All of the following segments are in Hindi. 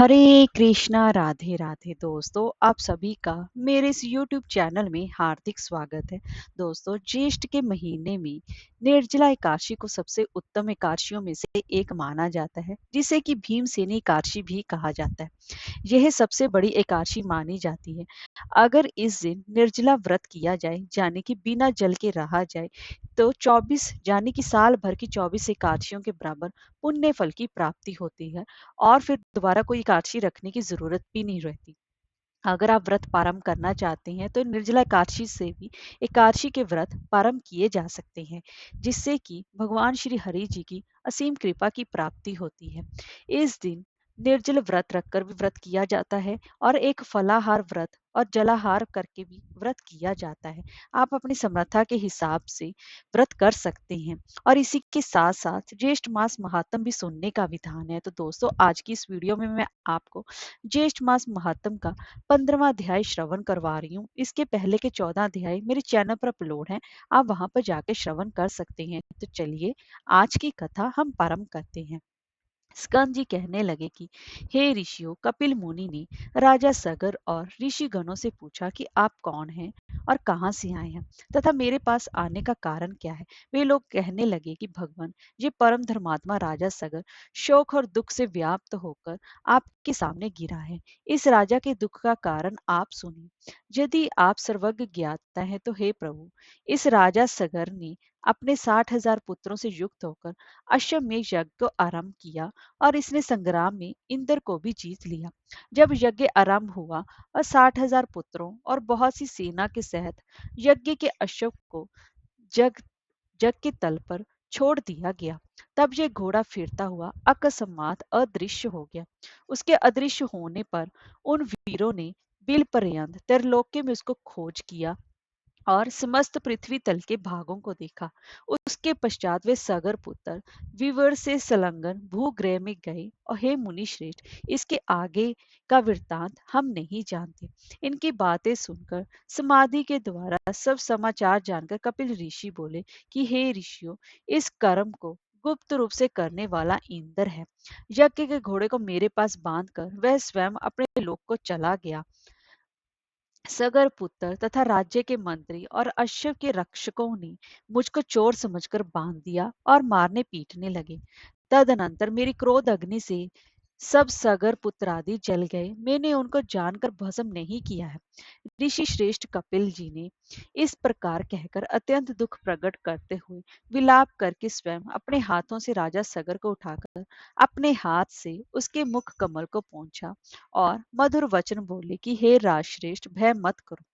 हरे कृष्णा राधे राधे दोस्तों, आप सभी का मेरे इस YouTube चैनल में हार्दिक स्वागत है। दोस्तों, ज्येष्ठ के महीने में निर्जला एकादशी को सबसे उत्तम एकादशियों में से एक माना जाता है, जिसे कि भीमसेनी एकादशी भी कहा जाता है। यह सबसे बड़ी एकादशी मानी जाती है। अगर इस दिन निर्जला व्रत किया जाए, यानी कि बिना जल के रहा जाए, तो 24 यानी कि साल भर की 24 एकादशियों के बराबर पुण्य फल की प्राप्ति होती है और फिर दोबारा कोई एकादशी रखने की जरूरत भी नहीं रहती। अगर आप व्रत प्रारंभ करना चाहते हैं तो निर्जला एकादशी से भी एकादशी के व्रत प्रारंभ किए जा सकते हैं, जिससे कि भगवान श्री हरि जी की असीम कृपा की प्राप्ति होती है। इस दिन निर्जल व्रत रखकर भी व्रत किया जाता है और एक फलाहार व्रत और जलाहार करके भी व्रत किया जाता है। आप अपनी समर्था के हिसाब से व्रत कर सकते हैं और इसी के साथ साथ ज्येष्ठ मास महात्म भी सुनने का विधान है। तो दोस्तों, आज की इस वीडियो में मैं आपको ज्येष्ठ मास महात्म का 15वां अध्याय श्रवण करवा रही हूँ। इसके पहले के 14 अध्याय मेरे चैनल पर अपलोड हैं, आप वहां पर जाके श्रवण कर सकते हैं। तो चलिए आज की कथा हम प्रारंभ करते हैं। स्कंद जी कहने लगे कि हे ऋषियों, कपिल मुनि ने राजा सगर और ऋषि गणों से पूछा कि आप कौन हैं और कहां से आए हैं तथा मेरे पास आने का कारण क्या है। वे लोग कहने लगे कि भगवान, ये परम धर्मात्मा राजा सगर शोक और दुख से व्याप्त होकर आपके सामने गिरा है। इस राजा के दुख का कारण आप सुनिए। यदि आप सर्वज्ञ ज्ञाता है तो हे प्रभु, इस राजा सगर ने अपने 60,000 पुत्रों से युक्त होकर अश्वमेध यज्ञ को आरंभ किया और इसने संग्राम में इंद्र को भी जीत लिया। जब यज्ञ आरंभ हुआ और 60,000 पुत्रों और बहुत सी सेना के सहित यज्ञ के अश्व को जग जग के तल पर छोड़ दिया गया, तब यह घोड़ा फिरता हुआ अकस्मात अदृश्य हो गया। उसके अदृश्य होने पर उन वीरों ने बिल पर्यंत त्रिलोक्य में उसको खोज किया और समस्त पृथ्वी तल के भागों को देखा। उसके पश्चात वे सगर पुत्र विवर से संलग्न भूग्रह में गए। और हे मुनि श्रेष्ठ, इसके आगे का वृत्तांत हम नहीं जानते। इनकी बातें सुनकर समाधि के द्वारा सब समाचार जानकर कपिल ऋषि बोले कि हे ऋषियों, इस कर्म को गुप्त रूप से करने वाला इंद्र है। यज्ञ के घोड़े को मेरे पास बांधकर वह स्वयं अपने लोक को चला गया। सगर पुत्र तथा राज्य के मंत्री और अश्व के रक्षकों ने मुझको चोर समझकर बांध दिया और मारने पीटने लगे। तदनंतर मेरी क्रोध अग्नि से सब सगर पुत्र आदि जल गए। मैंने उनको जानकर भस्म नहीं किया है। ऋषि श्रेष्ठ कपिल जी ने इस प्रकार कहकर अत्यंत दुख प्रकट करते हुए विलाप करके स्वयं अपने हाथों से राजा सगर को उठाकर अपने हाथ से उसके मुख कमल को पहुंचा और मधुर वचन बोले कि हे राजश्रेष्ठ, भय मत करो,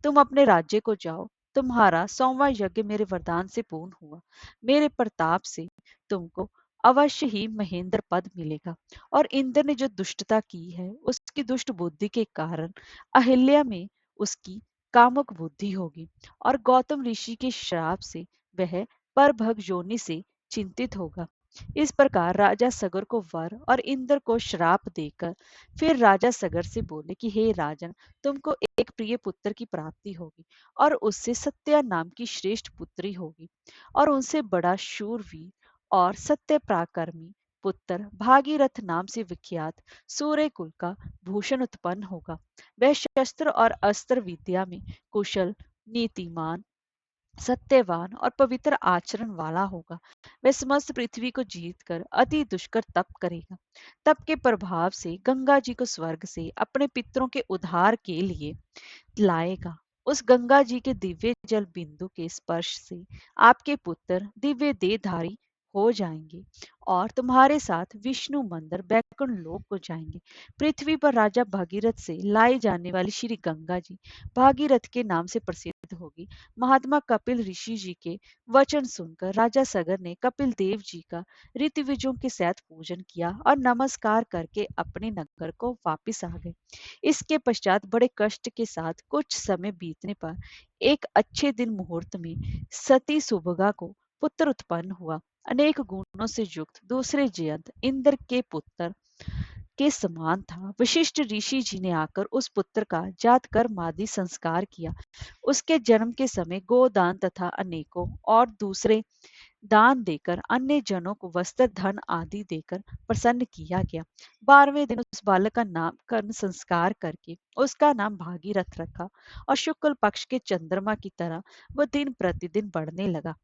तुम अपने राज्य को जाओ। तुम्हारा 100वां यज्ञ मेरे वरदान से पूर्ण हुआ। मेरे प्रताप से तुमको अवश्य ही महेंद्र पद मिलेगा। और इंद्र ने जो दुष्टता की है, उसकी दुष्ट बुद्धि के कारण अहिल्या में उसकी कामुक बुद्धि होगी और गौतम ऋषि के श्राप से वह परभग योनि से चिंतित होगा। इस प्रकार राजा सगर को वर और इंद्र को श्राप देकर फिर राजा सगर से बोले कि हे राजन, तुमको एक प्रिय पुत्र की प्राप्ति होगी और उससे सत्या नाम की श्रेष्ठ पुत्री होगी और उनसे बड़ा शूरवीर और सत्य पराक्रमी पुत्र भागीरथ नाम से विख्यात सूर्य कुल का भूषण उत्पन्न होगा। वह शस्त्र और अस्त्र विद्या में कुशल, नीतिमान, सत्यवान और पवित्र आचरण वाला होगा। वह समस्त पृथ्वी को जीतकर अति दुष्कर तप करेगा। तप के प्रभाव से गंगा जी को स्वर्ग से अपने पितरों के उद्धार के लिए लाएगा। उस गंगा जी के दिव्य जल बिंदु के स्पर्श से आपके पुत्र दिव्य देहधारी हो जाएंगे और तुम्हारे साथ विष्णु मंदिर बैकुंठ लोक को जाएंगे। पृथ्वी पर राजा भागीरथ से लाई जाने वाली श्री गंगा जी भागीरथ के नाम से प्रसिद्ध होगी। महात्मा कपिल ऋषि जी के वचन सुनकर राजा सगर ने कपिल देव जी का ऋतविजों के साथ पूजन किया और नमस्कार करके अपने नगर को वापिस आ गए। इसके पश्चात बड़े कष्ट के साथ कुछ समय बीतने पर एक अच्छे दिन मुहूर्त में सती सुभगा को पुत्र उत्पन्न हुआ। अनेक गुणों से युक्त दूसरे जयंत इंद्र के पुत्र के समान था। वशिष्ठ ऋषि जी ने आकर उस पुत्र का जात कर्म आदि संस्कार किया। उसके जन्म के समय गोदान तथा अनेकों और दूसरे दान देकर अन्य जनों को वस्त्र धन आदि देकर प्रसन्न किया गया। 12वें दिन उस बालक का नामकरण संस्कार करके उसका नाम भागीरथ रखा और शुक्ल पक्ष के चंद्रमा की तरह वह दिन प्रतिदिन बढ़ने लगा।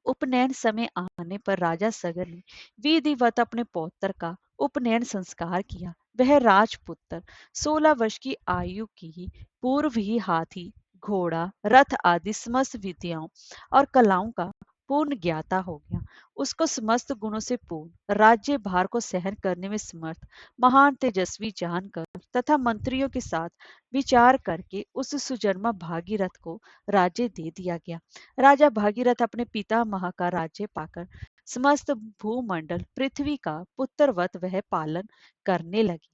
उपनयन समय आने पर राजा सगर ने विधिवत अपने पौत्र का उपनयन संस्कार किया। वह राजपुत्र 16 वर्ष की आयु की ही पूर्व ही हाथी, घोड़ा, रथ आदि समस्त विद्याओं और कलाओं का पूर्ण ज्ञाता हो गया। उसको समस्त गुणों से पूर्ण राज्य भार को सहन करने में समर्थ महान तेजस्वी जानकर तथा मंत्रियों के साथ विचार करके उस सुजन्मा भागीरथ को राज्य दे दिया गया। राजा भागीरथ अपने पितामह का राज्य पाकर समस्त भूमंडल पृथ्वी का पुत्रवत वह पालन करने लगे।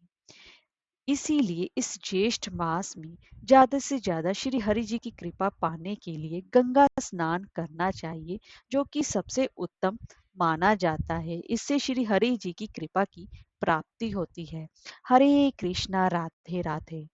इसीलिए इस ज्येष्ठ मास में ज्यादा से ज्यादा श्री हरि जी की कृपा पाने के लिए गंगा स्नान करना चाहिए, जो कि सबसे उत्तम माना जाता है। इससे श्री हरि जी की कृपा की प्राप्ति होती है। हरे कृष्णा, राधे राधे।